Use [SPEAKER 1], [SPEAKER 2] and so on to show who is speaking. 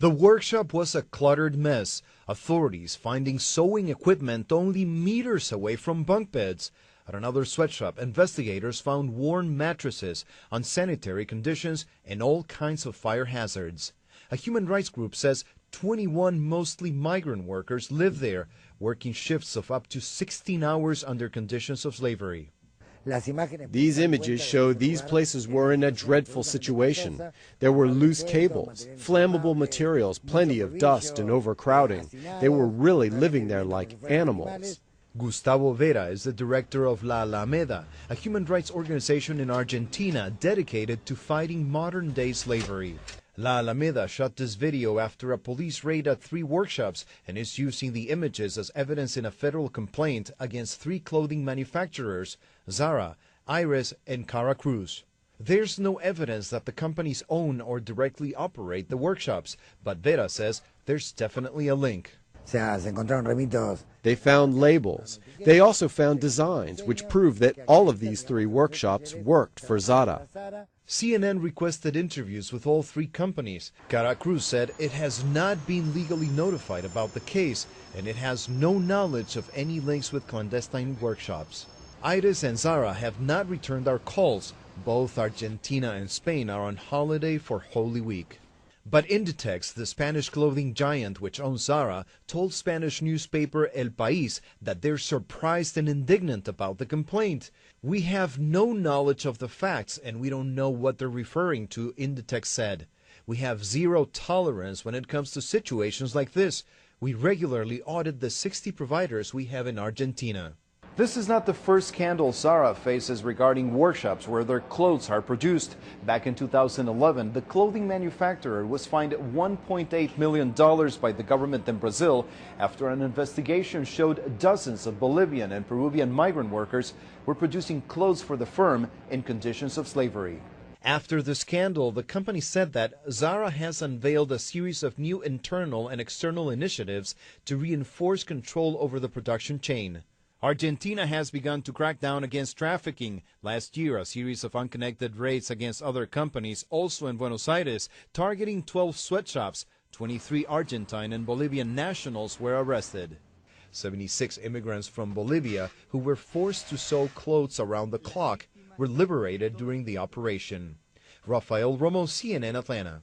[SPEAKER 1] The workshop was a cluttered mess, authorities finding sewing equipment only meters away from bunk beds. At another sweatshop, investigators found worn mattresses, unsanitary conditions, and all kinds of fire hazards. A human rights group says 21 mostly migrant workers live there, working shifts of up to 16 hours under conditions of slavery.
[SPEAKER 2] These images show these places were in a dreadful situation. There were loose cables, flammable materials, plenty of dust and overcrowding. They were really living there like animals.
[SPEAKER 1] Gustavo Vera is the director of La Alameda, a human rights organization in Argentina dedicated to fighting modern-day slavery. La Alameda shot this video after a police raid at 3 workshops and is using the images as evidence in a federal complaint against 3 clothing manufacturers, Zara, Iris, and Cara Cruz. There's no evidence that the companies own or directly operate the workshops, but Vera says there's definitely a link.
[SPEAKER 2] They found labels. They also found designs, which prove that all of these 3 workshops worked for Zara.
[SPEAKER 1] CNN requested interviews with all 3 companies. Cara Cruz said it has not been legally notified about the case, and it has no knowledge of any links with clandestine workshops. Iris and Zara have not returned our calls. Both Argentina and Spain are on holiday for Holy Week. But Inditex, the Spanish clothing giant which owns Zara, told Spanish newspaper El País that they're surprised and indignant about the complaint. We have no knowledge of the facts and we don't know what they're referring to, Inditex said. We have zero tolerance when it comes to situations like this. We regularly audit the 60 providers we have in Argentina. This is not the first scandal Zara faces regarding workshops where their clothes are produced. Back in 2011, the clothing manufacturer was fined $1.8 million by the government in Brazil after an investigation showed dozens of Bolivian and Peruvian migrant workers were producing clothes for the firm in conditions of slavery. After the scandal, the company said that Zara has unveiled a series of new internal and external initiatives to reinforce control over the production chain. Argentina has begun to crack down against trafficking. Last year, a series of unconnected raids against other companies, also in Buenos Aires, targeting 12 sweatshops. 23 Argentine and Bolivian nationals were arrested. 76 immigrants from Bolivia who were forced to sew clothes around the clock were liberated during the operation. Rafael Romo, CNN Atlanta.